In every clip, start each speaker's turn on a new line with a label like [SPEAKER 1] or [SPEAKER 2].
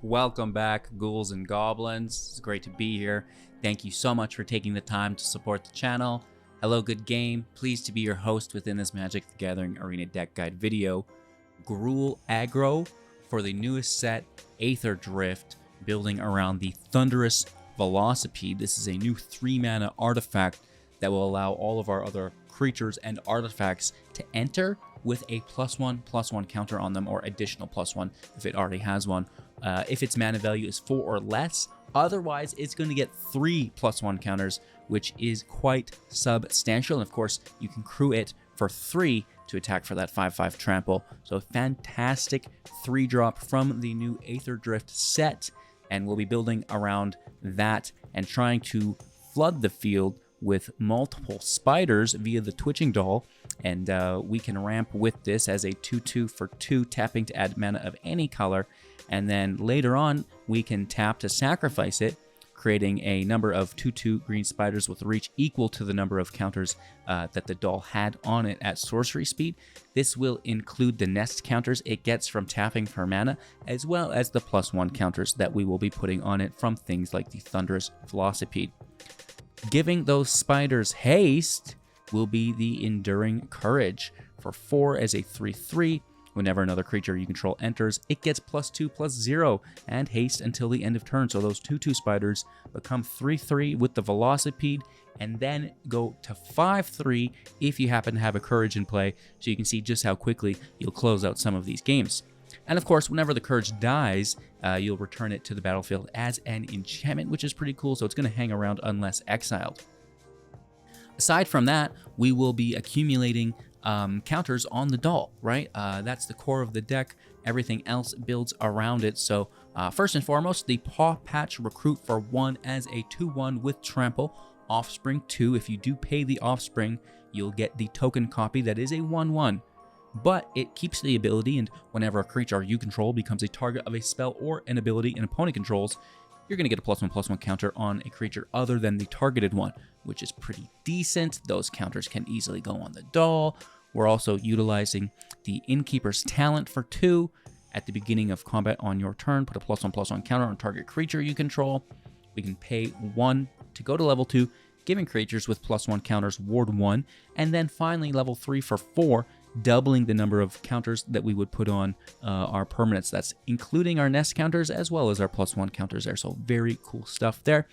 [SPEAKER 1] Welcome back, ghouls and goblins. It's great to be here. Thank you so much for taking the time to support the channel. Hello, good game. Pleased to be your host within this Magic the Gathering Arena deck guide video. Gruul Aggro for the newest set, Aether Drift, building around the Thunderous Velocipede. This is a new 3-mana artifact that will allow all of our other creatures and artifacts to enter with a +1/+1 counter on them, or additional +1 if it already has one. If its mana value is 4 or less. Otherwise, it's going to get 3 +1 counters, which is quite substantial. And of course, you can crew it for 3 to attack for that 5/5 trample. So fantastic 3-drop from the new Aether Drift set. And we'll be building around that and trying to flood the field with multiple spiders via the Twitching Doll. And we can ramp with this as a 2/2 for 2, tapping to add mana of any color. And then later on, we can tap to sacrifice it, creating a number of 2/2 green spiders with reach equal to the number of counters that the doll had on it at sorcery speed. This will include the nest counters it gets from tapping for mana, as well as the +1 counters that we will be putting on it from things like the Thunderous Velocipede. Giving those spiders haste will be the Enduring Courage. For 4 as a 3/3, whenever another creature you control enters, it gets +2/+0 and haste until the end of turn. So those 2/2 spiders become 3/3 with the Velocipede, and then go to 5/3 if you happen to have a Courage in play, so you can see just how quickly you'll close out some of these games. And of course, whenever the Courage dies, you'll return it to the battlefield as an enchantment, which is pretty cool, so it's going to hang around unless exiled. Aside from that, we will be accumulating counters on the doll, right? That's the core of the deck. Everything else builds around it. So first and foremost, the Paw Patch Recruit for 1 as a 2/1 with Trample. Offspring 2, if you do pay the Offspring, you'll get the token copy that is a 1/1. But it keeps the ability, and whenever a creature you control becomes a target of a spell or an ability an opponent controls, you're going to get a +1/+1 counter on a creature other than the targeted one, which is pretty decent. Those counters can easily go on the doll. We're also utilizing the Innkeeper's Talent for 2. At the beginning of combat on your turn, put a +1/+1 counter on target creature you control. We can pay 1 to go to level 2, giving creatures with +1 counters ward 1. And then finally, level 3 for 4, doubling the number of counters that we would put on our permanents. That's including our nest counters as well as our +1 counters there. So very cool stuff there.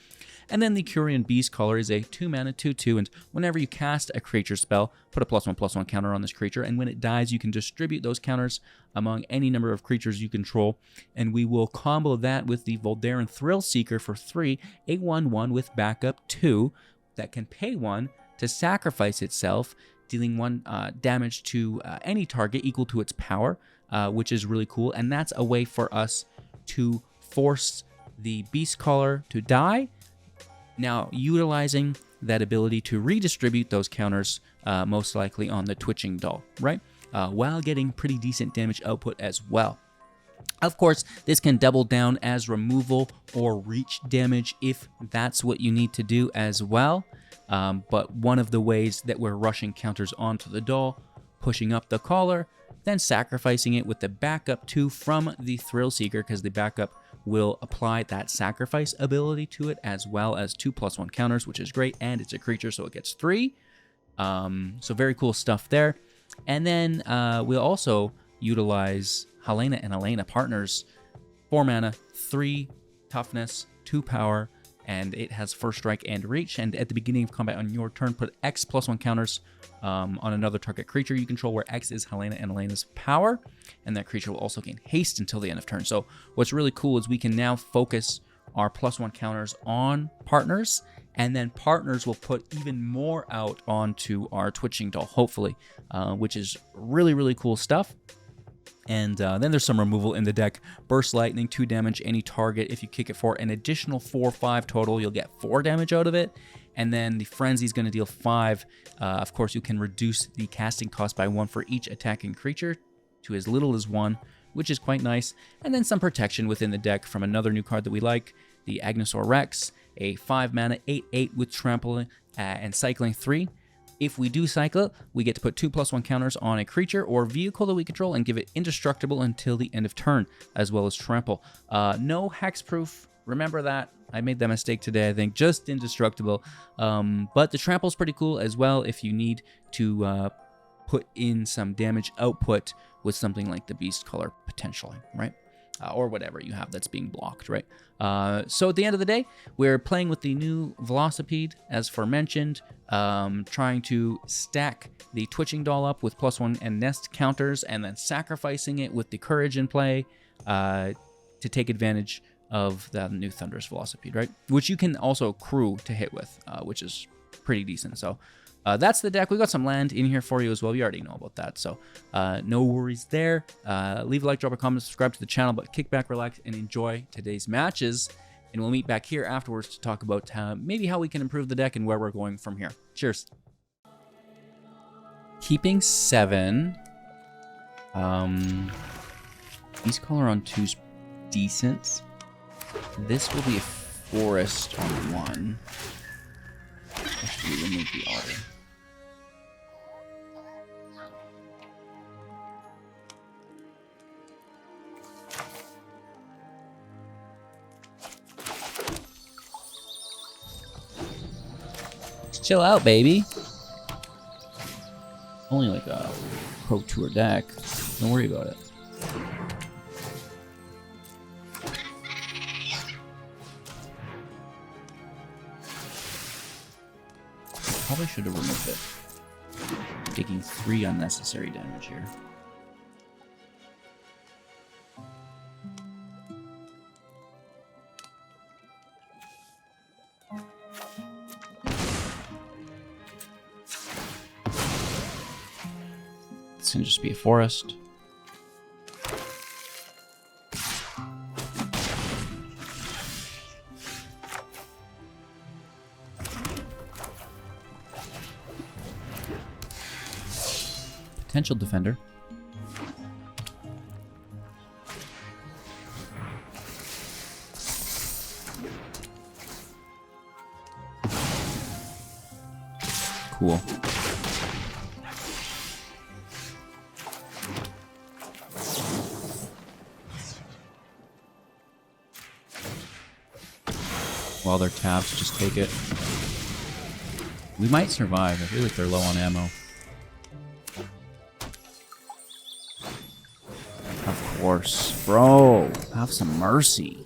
[SPEAKER 1] And then the Curian Beastcaller is a 2-mana 2/2, and whenever you cast a creature spell, put a +1/+1 counter on this creature, and when it dies, you can distribute those counters among any number of creatures you control. And we will combo that with the Voldaren Thrillseeker for 3, a 1/1 with backup 2 that can pay 1 to sacrifice itself, dealing 1 damage to any target equal to its power, which is really cool. And that's a way for us to force the Beastcaller to die, now utilizing that ability to redistribute those counters, most likely on the Twitching Doll, right? While getting pretty decent damage output as well. Of course, this can double down as removal or reach damage if that's what you need to do as well. But one of the ways that we're rushing counters onto the doll, pushing up the collar, then sacrificing it with the backup 2 from the Thrillseeker, because the backup will apply that sacrifice ability to it, as well as 2 +1 counters, which is great, and it's a creature, so it gets 3. So very cool stuff there. And then we'll also utilize Helena and Elena Partners, 4 mana, 3 toughness, 2 power, and it has first strike and reach. And at the beginning of combat on your turn, put X +1 counters on another target creature you control, where X is Helena and Elena's power, and that creature will also gain haste until the end of turn. So what's really cool is we can now focus our +1 counters on partners, and then partners will put even more out onto our Twitching Doll, hopefully, which is really, really cool stuff. And then there's some removal in the deck. Burst Lightning, 2 damage, any target. If you kick it for an additional 4/5 total, you'll get 4 damage out of it. And then the Frenzy is going to deal 5. Of course, you can reduce the casting cost by 1 for each attacking creature to as little as 1, which is quite nice. And then some protection within the deck from another new card that we like, the Agonasaur Rex, a 5 mana 8/8 with Trample and cycling 3. If we do cycle, we get to put 2/+1 counters on a creature or vehicle that we control and give it indestructible until the end of turn, as well as trample. No hexproof. Remember that. I made that mistake today, I think. Just indestructible. But the trample's pretty cool as well if you need to put in some damage output with something like the beast color, potentially, right? Or whatever you have that's being blocked, right? So at the end of the day, we're playing with the new Velocipede, as aforementioned, trying to stack the Twitching Doll up with +1 and nest counters, and then sacrificing it with the Courage in play to take advantage of the new Thunderous Velocipede, right? Which you can also crew to hit with, which is pretty decent. So that's the deck. We got some land in here for you as well. You already know about that, so no worries there. Leave a like, drop a comment, subscribe to the channel, but kick back, relax, and enjoy today's matches. And we'll meet back here afterwards to talk about maybe how we can improve the deck and where we're going from here. Cheers. Keeping 7. Beast color on 2's decent. This will be a forest on 1. Actually, remove the otter. Just chill out, baby. Only like a Pro Tour deck. Don't worry about it. Probably should have removed it. Taking 3 unnecessary damage here. This can just be a forest. Potential defender. Cool. While they're tapped, just take it. We might survive. I feel like they're low on ammo. Of course. Bro, have some mercy.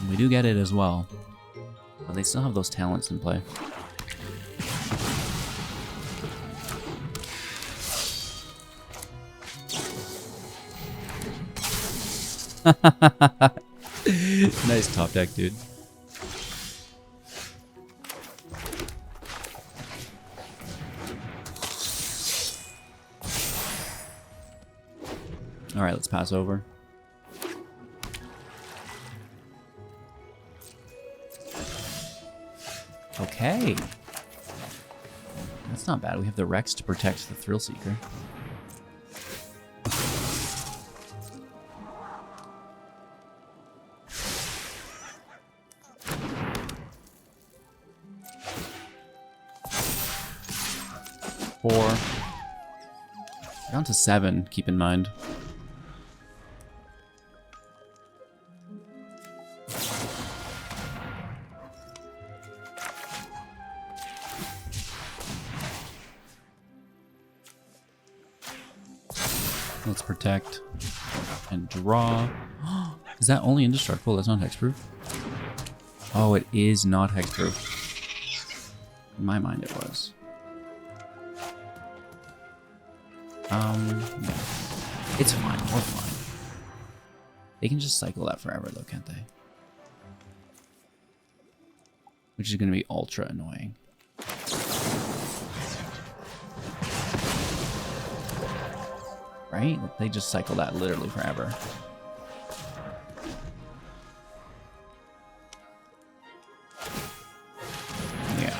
[SPEAKER 1] We do get it as well. But they still have those talents in play. Nice top deck, dude. Alright, let's pass over. Okay. That's not bad. We have the Rex to protect the Thrill Seeker. Four. Down to 7, keep in mind. Let's protect and draw. Is that only indestructible? That's not hexproof? Oh, it is not hexproof. In my mind, it was. Yeah. It's fine. We're fine. They can just cycle that forever, though, can't they? Which is going to be ultra annoying. Right? They just cycle that literally forever. Yeah.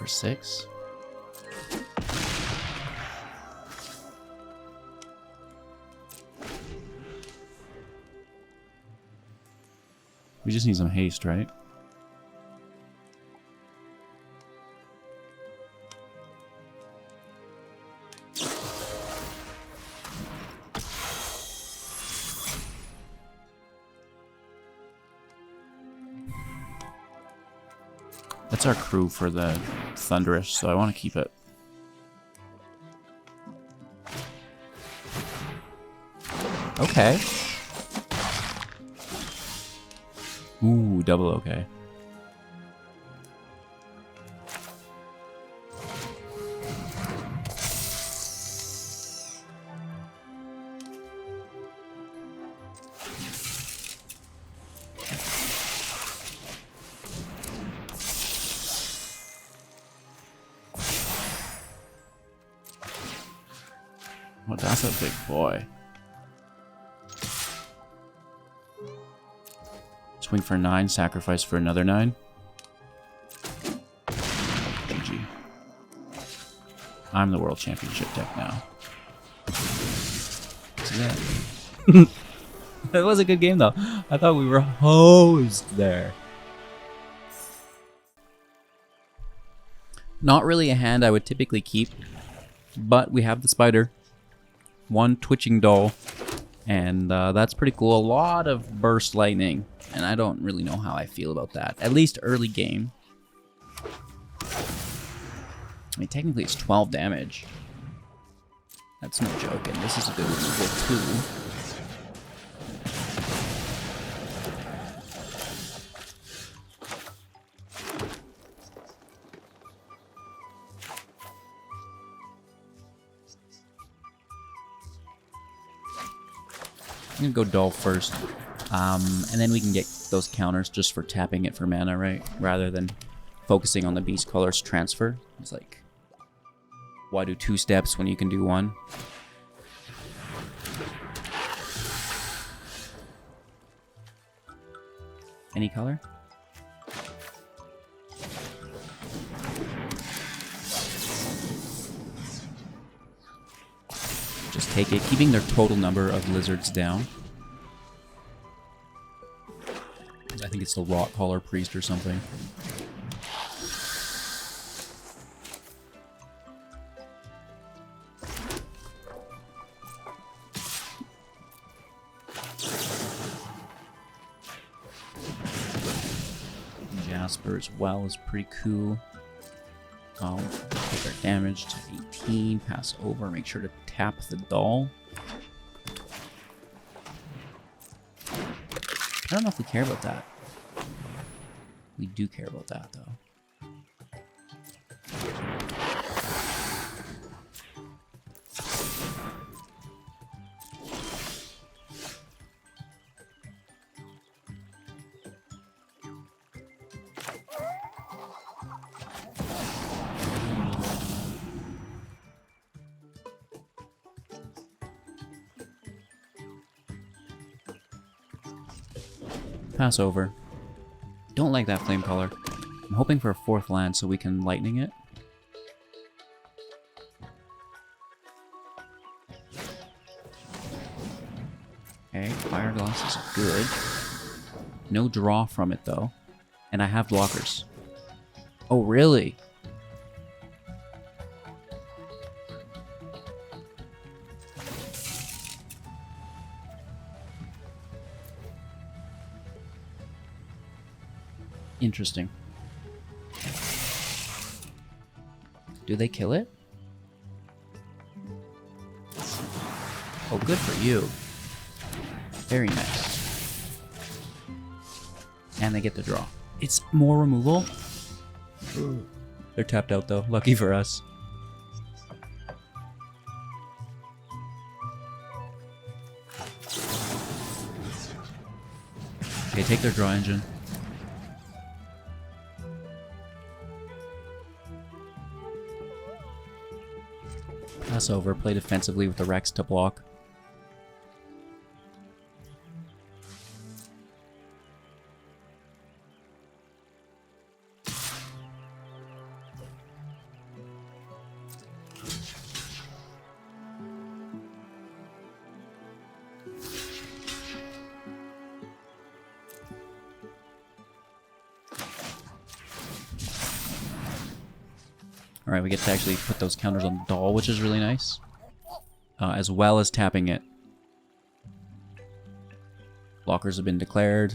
[SPEAKER 1] for 6. We just need some haste, right? That's our crew for the Thunderous, so I want to keep it. Okay. Ooh, double okay. Oh, that's a big boy. Swing for 9, sacrifice for another 9. GG. I'm the World Championship deck now. See that? That was a good game though. I thought we were hosed there. Not really a hand I would typically keep, but we have the spider. 1 twitching doll, and that's pretty cool. A lot of burst lightning, and I don't really know how I feel about that. At least early game. I mean, technically it's 12 damage. That's no joke, and this is a good removal too. I'm gonna go doll first, and then we can get those counters just for tapping it for mana, right? Rather than focusing on the beast color's transfer. It's like, why do 2 steps when you can do 1? Any color? Just take it, keeping their total number of lizards down. I think it's the Rot Caller Priest or something. Jasper as well is pretty cool. Take our damage to 18, pass over, make sure to tap the doll. I don't know if we care about that. We do care about that, though. Pass over. Don't like that flame color. I'm hoping for a 4th land so we can lightning it. Okay, Fire Glass is good. No draw from it though. And I have blockers. Oh, really? Interesting. Do they kill it? Oh, good for you. Very nice. And they get the draw. It's more removal. They're tapped out though. Lucky for us. Okay, take their draw engine. Pass over, play defensively with the Rex to block. Alright, we get to actually put those counters on the doll, which is really nice. As well as tapping it. Blockers have been declared.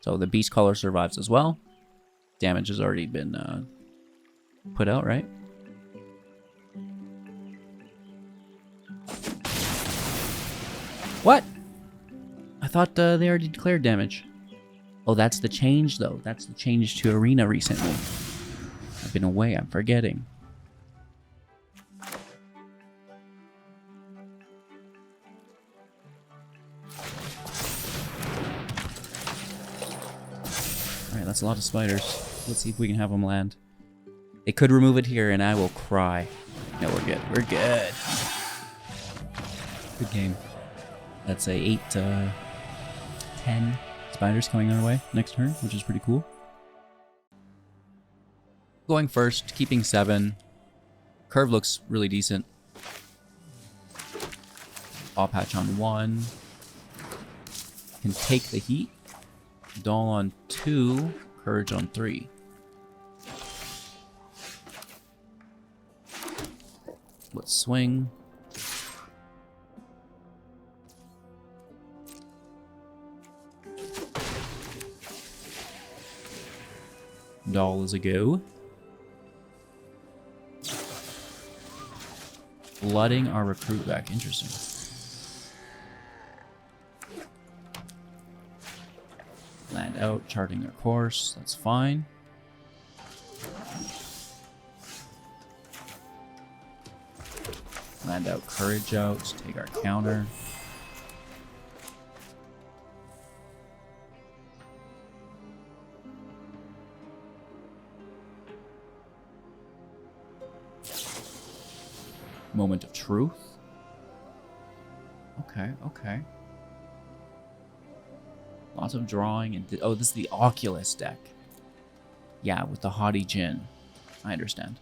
[SPEAKER 1] So the beast color survives as well. Damage has already been put out, right? What? I thought they already declared damage. Oh, that's the change, though. That's the change to Arena recently. I've been away. I'm forgetting. Alright, that's a lot of spiders. Let's see if we can have them land. They could remove it here, and I will cry. No, we're good. We're good. Good game. That's a 8-10 spiders coming our way next turn, which is pretty cool. Going first, keeping 7. Curve looks really decent. Paw patch on 1. Can take the heat. Doll on 2. Courage on 3. Let's swing. Doll is a go. Flooding our recruit back. Interesting. Land out, charting their course. That's fine. Land out, courage out. Take our counter. Moment of truth. Okay, okay. Lots of drawing and... oh, this is the Oculus deck. Yeah, with the Haughty Djinn. I understand.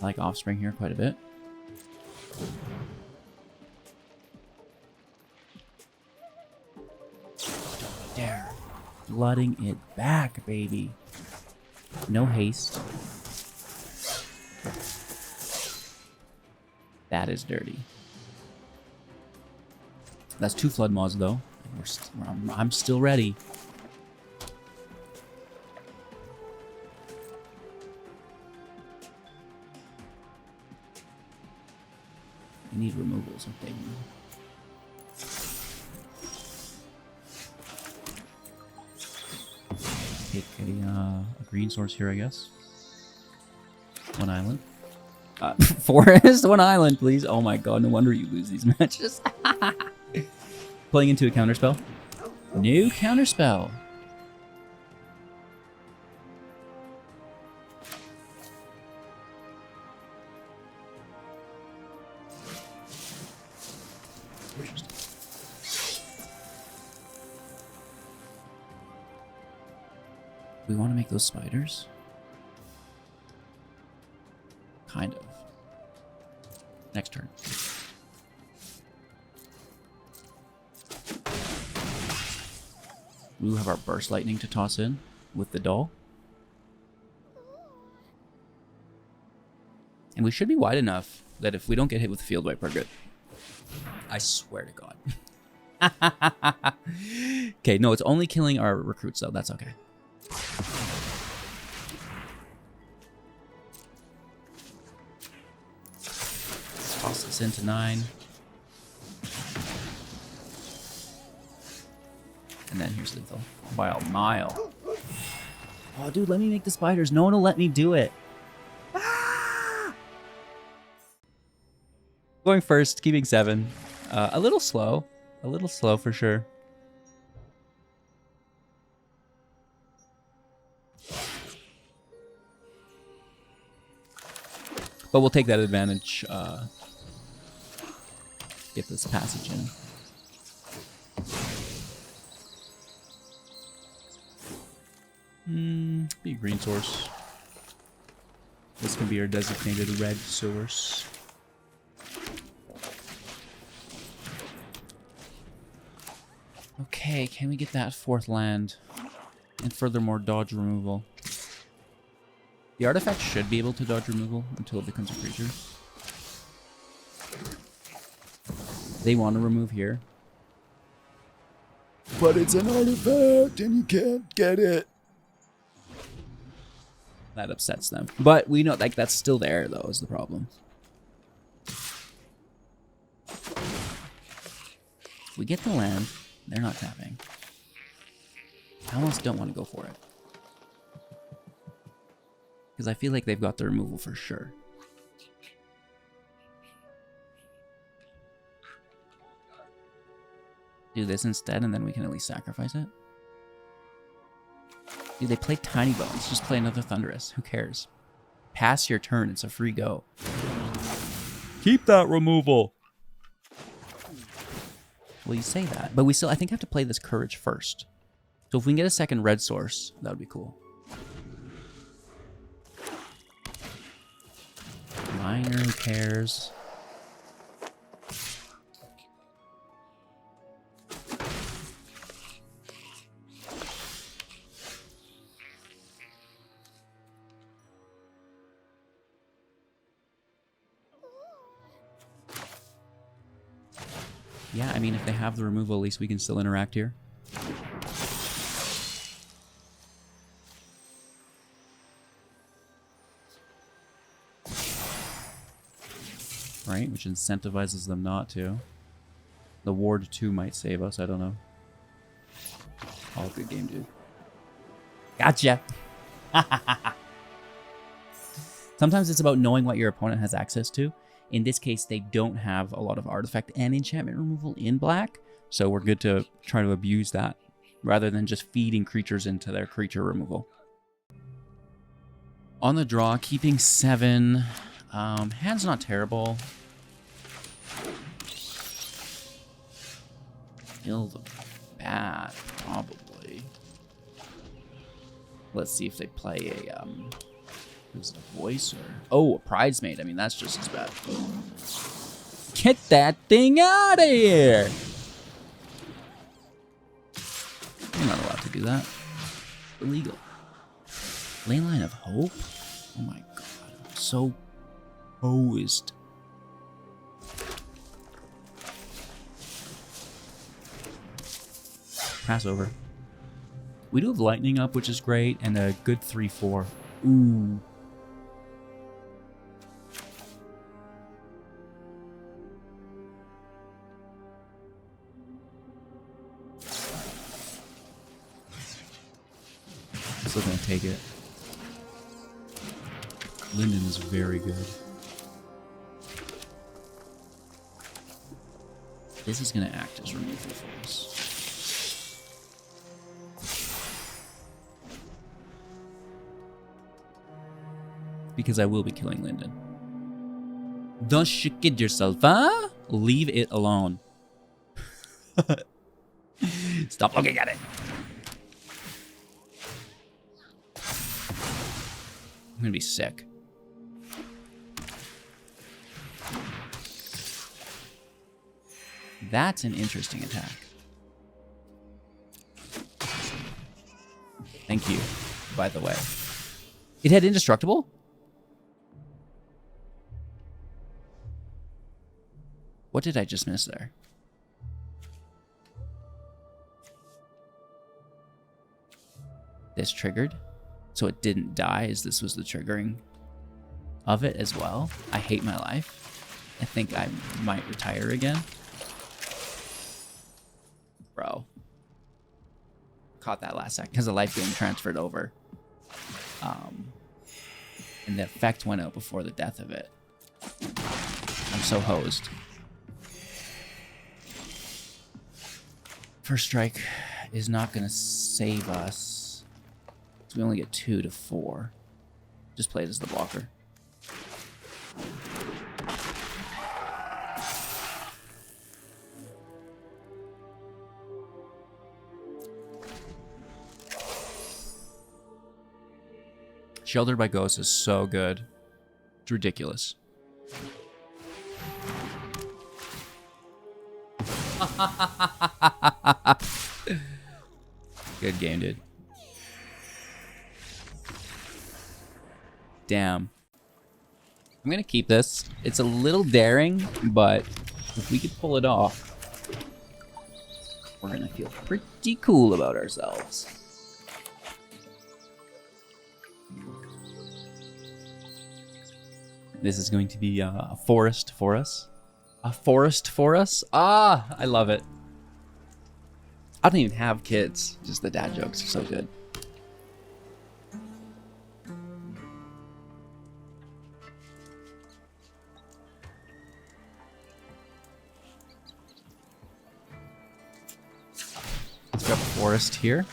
[SPEAKER 1] I like Offspring here quite a bit. There. Flooding it back, baby. No haste. That is dirty. That's 2 flood mods, though. I'm still ready. I need removals, I think. Take a green source here, I guess. 1 island. Forest, 1 island, please. Oh my god, no wonder you lose these matches. Playing into a counterspell. New counterspell. We want to make those spiders? Kind of. Next turn. We will have our Burst Lightning to toss in with the doll. And we should be wide enough that if we don't get hit with the field wipe, we're good. I swear to God. Okay, no, it's only killing our recruits, though. That's okay. Toss this into 9. And then here's lethal. By a mile. Oh, dude, let me make the spiders. No one will let me do it. Ah! Going first, keeping 7. A little slow. A little slow for sure. But we'll take that advantage. Get this passage in. Be a green source. This can be our designated red source. Okay, can we get that 4th land? And furthermore, dodge removal. The artifact should be able to dodge removal until it becomes a creature. They want to remove here. But it's an artifact and you can't get it. That upsets them. But we know, like, that's still there, though, is the problem. If we get the land, they're not tapping. I almost don't want to go for it. Because I feel like they've got the removal for sure. Do this instead, and then we can at least sacrifice it. Dude, they play Tiny Bones. Just play another Thunderous. Who cares? Pass your turn. It's a free go. Keep that removal. Well, you say that, but we still, I think, have to play this Courage first. So if we can get a second red source, that would be cool. Minor, who cares? Yeah, I mean, if they have the removal, at least we can still interact here. Right, which incentivizes them not to. The Ward 2 might save us, I don't know. Oh, good game, dude. Gotcha! Sometimes it's about knowing what your opponent has access to. In this case, they don't have a lot of artifact and enchantment removal in black, so we're good to try to abuse that, rather than just feeding creatures into their creature removal. On the draw, keeping 7. Hand's not terrible. Feel the bad, probably. Let's see if they play a, is it a voice or... Oh, a Pridesmaid. I mean, that's just as bad. Get that thing out of here! You're not allowed to do that. Illegal. Leyline of Hope? Oh my god. I'm so hosed. Pass over. We do have Lightning up, which is great, and a good 3/4. Ooh. Still gonna take it. Linden is very good. This is gonna act as removal for us. Because I will be killing Linden. Don't you kid yourself, huh? Leave it alone. Stop looking at it. I'm gonna be sick. That's an interesting attack. Thank you, by the way. It had indestructible? What did I just miss there? This triggered, so it didn't die, as this was the triggering of it as well. I hate my life. I think I might retire again. Bro. Caught that last second because the life gain transferred over. And the effect went out before the death of it. I'm so hosed. First strike is not going to save us. So we only get 2 to 4. Just play it as the blocker. Sheltered by Ghosts is so good. It's ridiculous. Good game, dude. Damn. I'm gonna keep this. It's a little daring, but if we could pull it off, we're gonna feel pretty cool about ourselves. This is going to be a forest for us. A forest for us? Ah, I love it. I don't even have kids. Just the dad jokes are so good. Let's grab a forest here.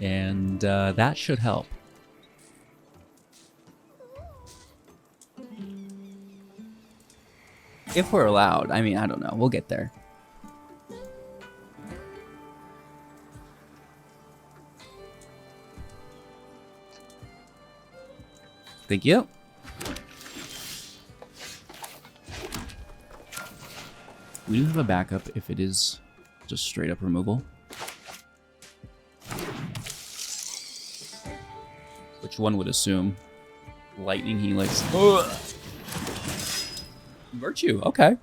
[SPEAKER 1] And that should help. If we're allowed. I mean, I don't know. We'll get there. Thank you. We do have a backup if it is just straight up removal. Which one would assume? Lightning Helix. Ugh. Virtue, okay.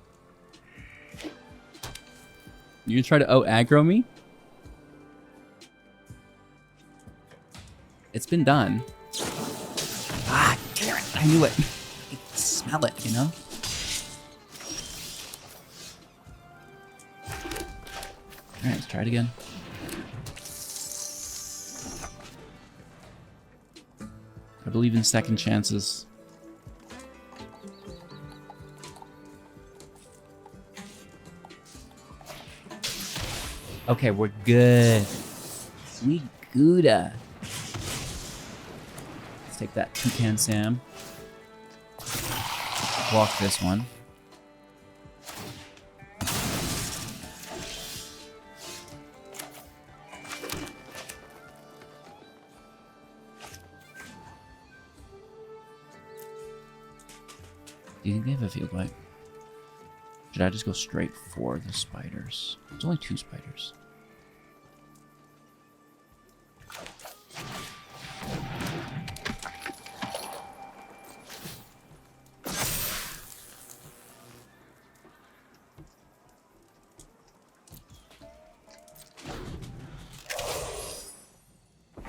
[SPEAKER 1] You gonna try to out-aggro me? It's been done. Ah, damn it. I knew it. I can smell it, you know? Alright, let's try it again. I believe in second chances. Okay, we're good. We gooda. Let's take that Toucan Sam. Walk this one. Do you think they have a field wipe? Should I just go straight for the spiders? There's only 2 spiders.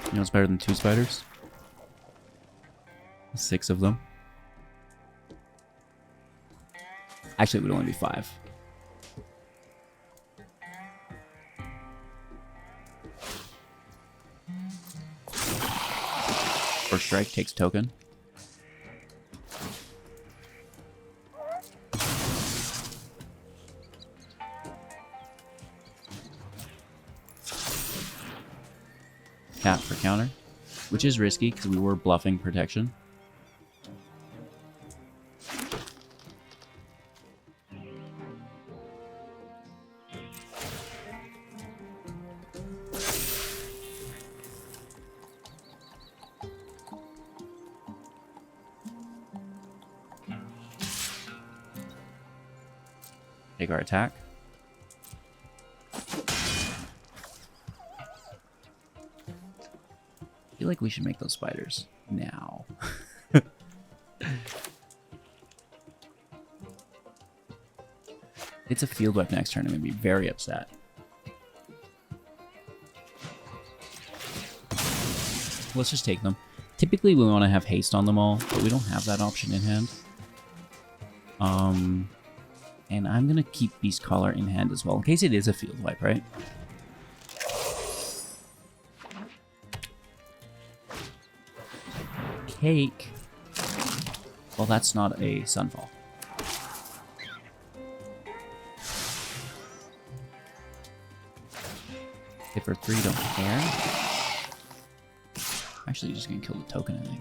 [SPEAKER 1] You know what's better than 2 spiders? 6 of them. Actually, it would only be 5. First strike takes token. Tap for counter, which is risky because we were bluffing protection. Take our attack. I feel like we should make those spiders now. It's a field wipe next turn. I'm going to be very upset. Let's just take them. Typically, we want to have haste on them all, but we don't have that option in hand. And I'm going to keep Beast Collar in hand as well, in case it is a field wipe, right? Cake. Well, that's not a Sunfall. Hit for 3, don't care. Actually, just going to kill the token, I think.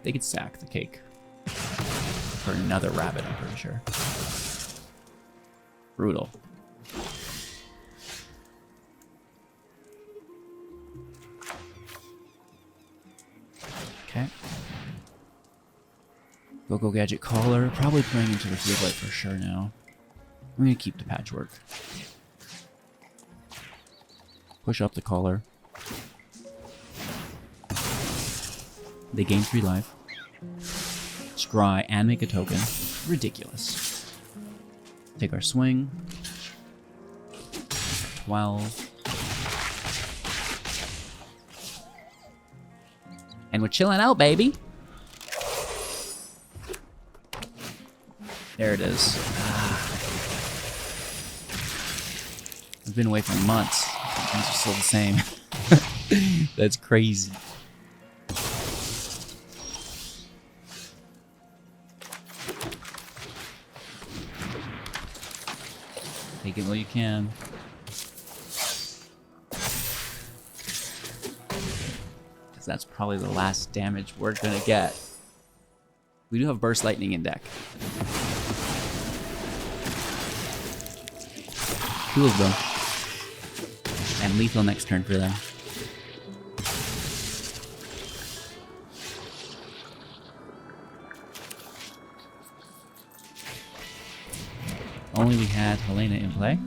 [SPEAKER 1] They could sack the cake for another rabbit, I'm pretty sure. Brutal. Go Gadget Collar. Probably playing into the Field Light for sure now. I'm going to keep the Patchwork. Push up the Collar. They gain 3 life. Scry and make a token. Ridiculous. Take our swing. 12. And we're chilling out, baby. There it is. I've been away for months. Things are still the same. That's crazy. Take it while you can. Because that's probably the last damage we're gonna get. We do have Burst Lightning in deck. 2 of them. And lethal next turn for them. Only we had Helena in play.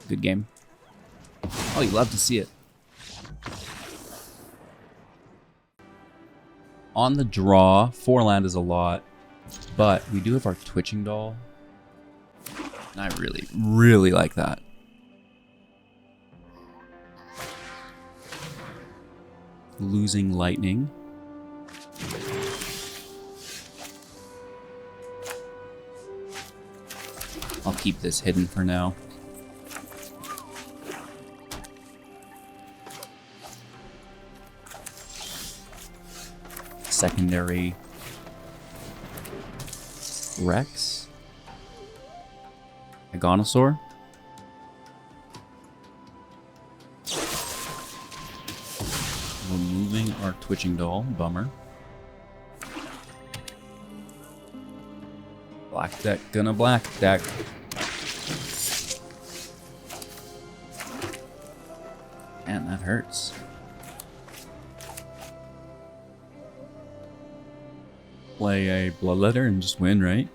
[SPEAKER 1] Good game. Oh, you love to see it. On the draw, 4 land is a lot, but we do have our Twitching Doll. And I really, really like that. Losing Lightning. I'll keep this hidden for now. Secondary Rex. Agonasaur. Removing our Twitching Doll. Bummer. Black deck, gonna black deck. Man, that hurts. Play a Bloodletter and just win, right?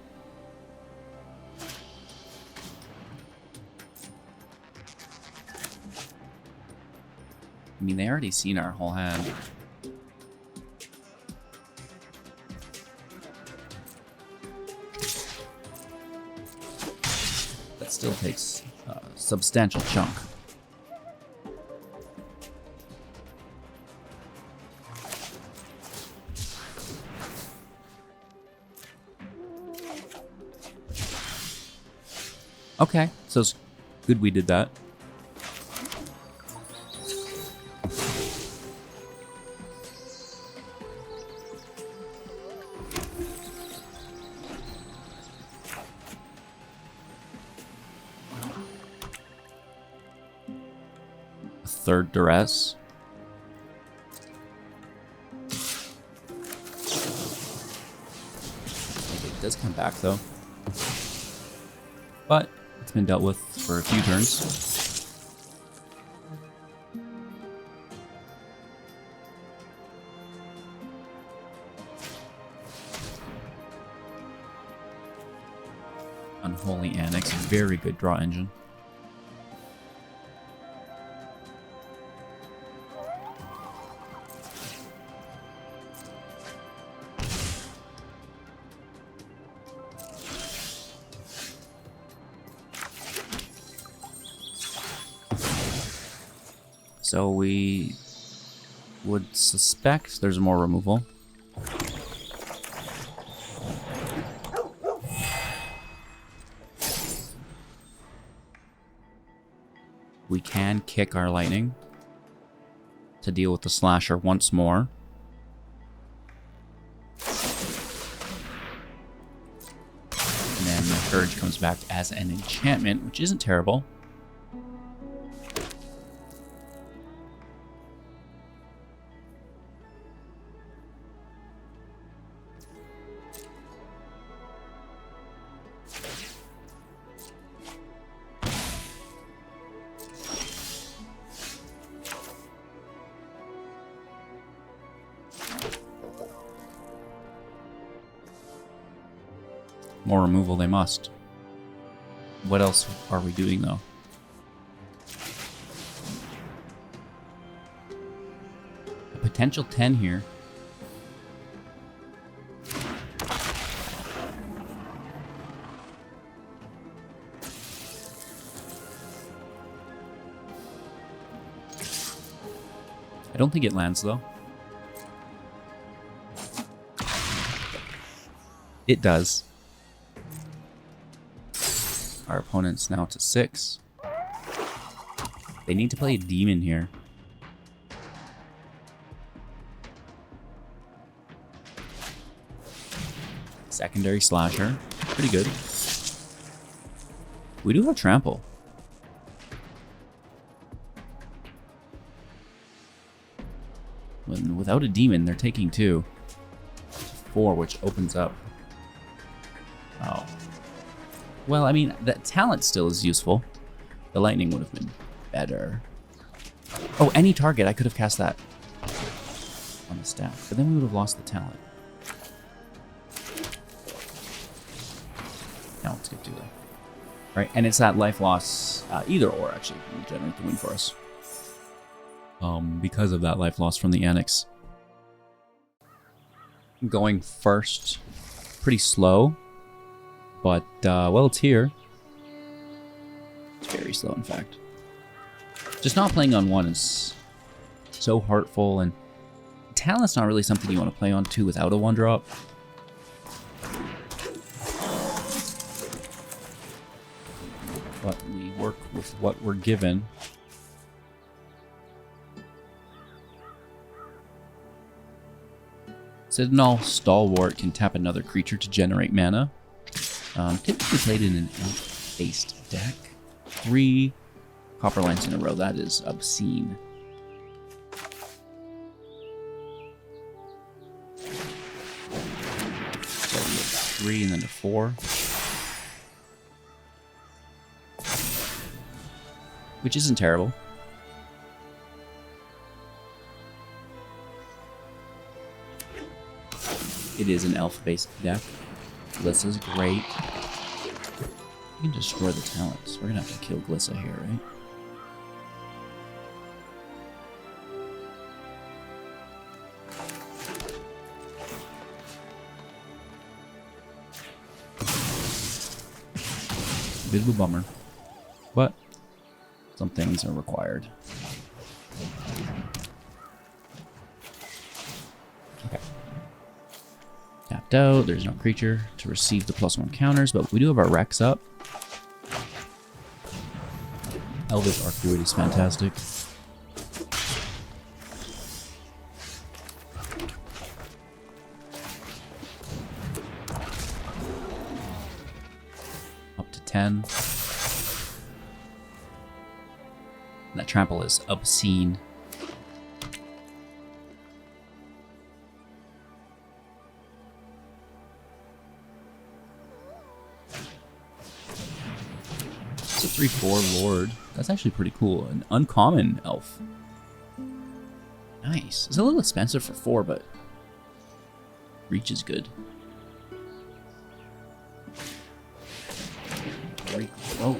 [SPEAKER 1] I mean, they already seen our whole hand. That still takes a substantial chunk. Okay, so it's good we did that. A third Duress. It does come back though. But it's been dealt with for a few turns. Unholy Annex, very good draw engine. So we would suspect there's more removal. We can kick our Lightning to deal with the Slasher once more. And then the Courage comes back as an enchantment, which isn't terrible. More removal they must. What else are we doing, though? A potential 10 here. I don't think it lands, though. It does. Our opponent's now to 6. They need to play a demon here. Secondary slasher. Pretty good. We do have Trample. Without a demon, they're taking 2. 4, which opens up. Oh. Well, I mean, that talent still is useful. The lightning would have been better. Oh, any target. I could have cast that on the staff, but then we would have lost the talent. Now let's get to that. Right, and it's that life loss, either or actually, will generate the win for us. Because of that life loss from the Annex. Going first, pretty slow, but well, it's here. It's very slow, in fact. Just not playing on 1 is so hurtful, and talent's not really something you want to play on 2 without a 1-drop. But we work with what we're given. Citadel Stalwart can tap another creature to generate mana. Typically played in an elf-based deck. 3 copper lines in a row. That is obscene. So we have 3 and then a 4. Which isn't terrible. It is an elf-based deck. Glissa's great. We can destroy the talents. We're gonna have to kill Glissa here, right? Bit of a bummer, but some things are required. Okay. Tapped out. There's no creature to receive the +1 counters, but we do have our Rex up. Elvish Archdruid is fantastic. Up to 10. And that Trample is obscene. It's a 3/4 Lord. That's actually pretty cool. An uncommon elf. Nice. It's a little expensive for 4, but reach is good. Great roller.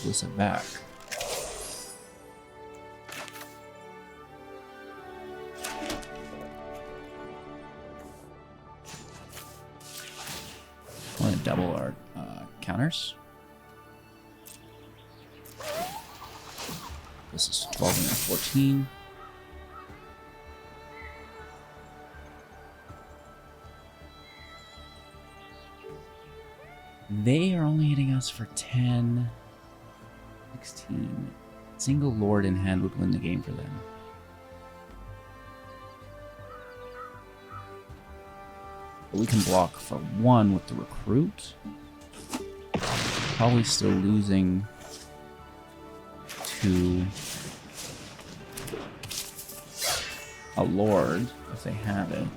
[SPEAKER 1] Listen back. I want to double our counters. This is 12 and then 14. They are only hitting us for 10, 16. Single Lord in hand would win the game for them. But we can block for 1 with the Recruit. Probably still losing to a Lord if they have it.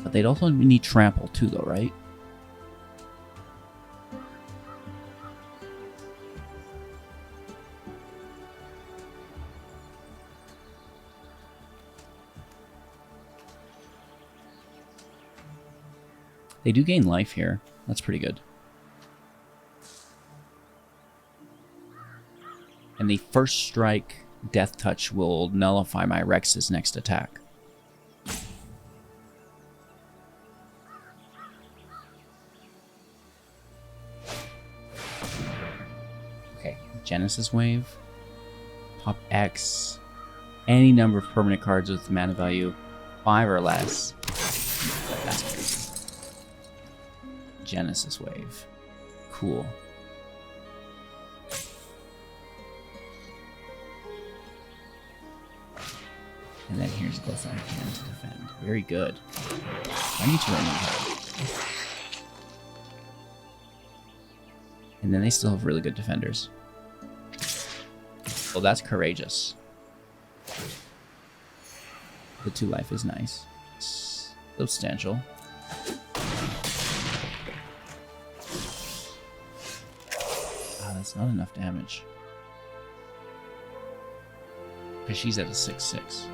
[SPEAKER 1] But they'd also need Trample too, though, right? They do gain life here. That's pretty good. And the first strike Death Touch will nullify my Rex's next attack. Okay, Genesis Wave. Top X. Any number of permanent cards with mana value 5 or less. That's crazy. Genesis Wave. Cool. And then here's Glyph Hand to defend. Very good. I need to remember. And then they still have really good defenders. Well, that's courageous. The 2 life is nice. It's substantial. Ah, that's not enough damage. Because she's at a 6/6.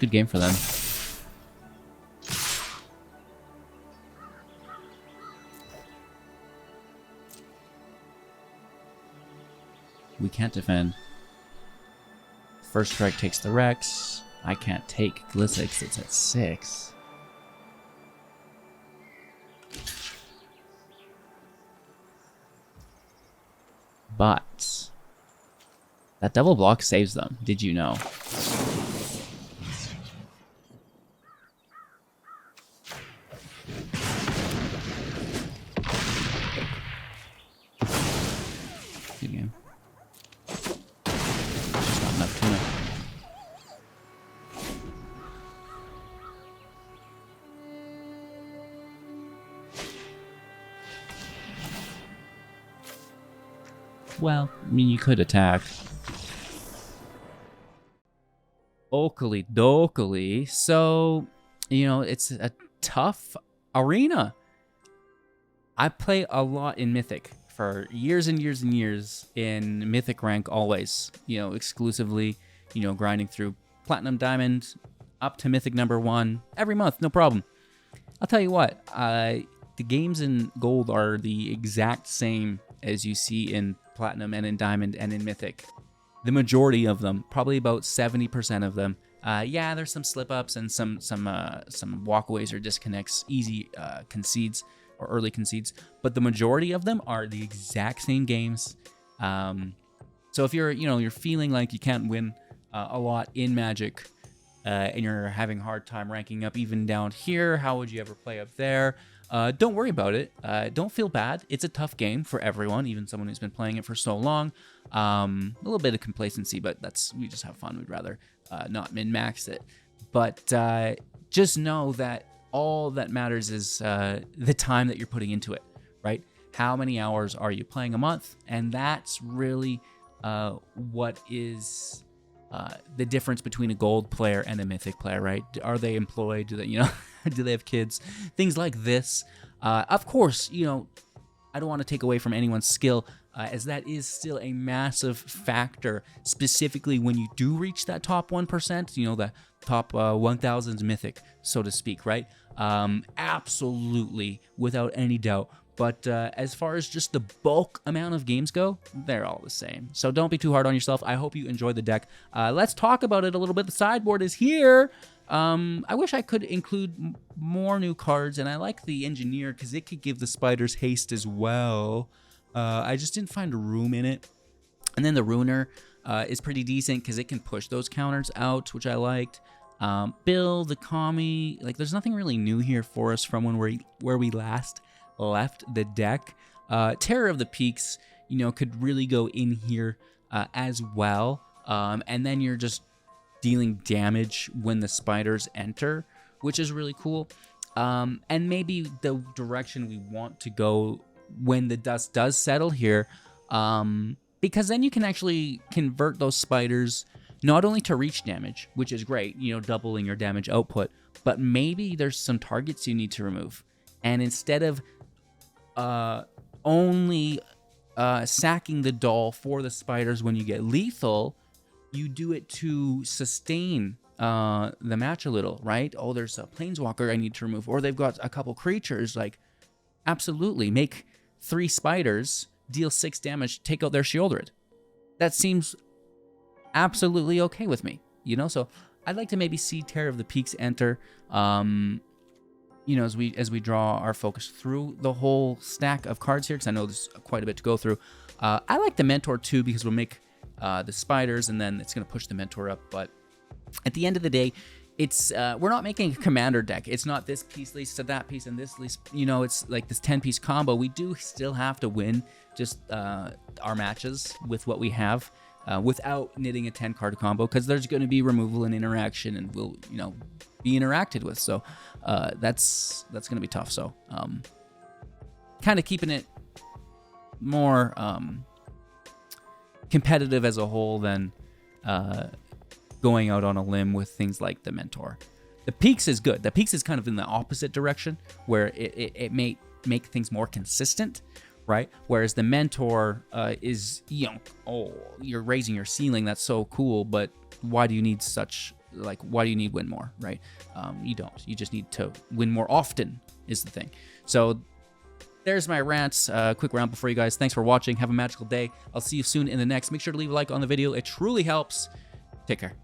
[SPEAKER 1] Good game for them. We can't defend. First strike takes the Rex. I can't take Glissix, it's at 6. But that double block saves them. Did you know? Good game. Just not enough tuna. Well, I mean, you could attack. Oakley dokely. So, you know, it's a tough arena. I play a lot in Mythic for years and years and years in Mythic rank always. You know, exclusively, you know, grinding through Platinum Diamond up to Mythic number 1 every month, no problem. I'll tell you what, the games in Gold are the exact same as you see in Platinum and in Diamond and in Mythic. The majority of them, probably about 70% of them. Yeah, there's some slip-ups and some walkaways or disconnects, easy concedes or early concedes, but the majority of them are the exact same games. So if you're feeling like you can't win a lot in Magic and you're having a hard time ranking up even down here, how would you ever play up there? Don't worry about it. Don't feel bad. It's a tough game for everyone, even someone who's been playing it for so long. A little bit of complacency, but we just have fun. We'd rather not min-max it. But just know that all that matters is the time that you're putting into it, right? How many hours are you playing a month? And that's really what is the difference between a Gold player and a Mythic player, right? Are they employed? Do they, do they have kids? Things like this. Of course, I don't want to take away from anyone's skill, as that is still a massive factor, specifically when you do reach that top 1%, the top 1,000's Mythic, so to speak, right? Absolutely, without any doubt. But as far as just the bulk amount of games go, they're all the same. So don't be too hard on yourself. I hope you enjoyed the deck. Let's talk about it a little bit. The sideboard is here. I wish I could include more new cards, and I like the Engineer because it could give the Spiders haste as well. I just didn't find a room in it. And then the Ruiner is pretty decent because it can push those counters out, which I liked. Bill, the Kami, there's nothing really new here for us from where we last left the deck. Terror of the Peaks, could really go in here as well. And then you're just dealing damage when the spiders enter, which is really cool. And maybe the direction we want to go when the dust does settle here, because then you can actually convert those spiders, not only to reach damage, which is great, doubling your damage output, but maybe there's some targets you need to remove. And instead of only sacking the doll for the spiders when you get lethal, you do it to sustain the match a little, right? Oh, there's a planeswalker I need to remove, or they've got a couple creatures. Like, absolutely, make 3 spiders, deal 6 damage, take out their Shieldred. That seems absolutely okay with me, So I'd like to maybe see Terror of the Peaks enter, as we draw our focus through the whole stack of cards here, because I know there's quite a bit to go through. I like the Mentor too, because we'll make the spiders, and then it's going to push the Mentor up. But at the end of the day, it's we're not making a commander deck. It's not this piece leads to that piece and this leads, it's like this 10-piece combo. We do still have to win just our matches with what we have without knitting a 10-card combo, because there's going to be removal and interaction, and we'll, be interacted with. So that's going to be tough. So kind of keeping it more competitive as a whole than going out on a limb with things like the Mentor. The Peaks is good. The Peaks is kind of in the opposite direction, where it may make things more consistent, right? Whereas the Mentor is, you're raising your ceiling. That's so cool, but why do you need why do you need win more, right? You don't. You just need to win more often is the thing. So there's my rants. Quick round before you guys. Thanks for watching. Have a magical day. I'll see you soon in the next. Make sure to leave a like on the video. It truly helps. Take care.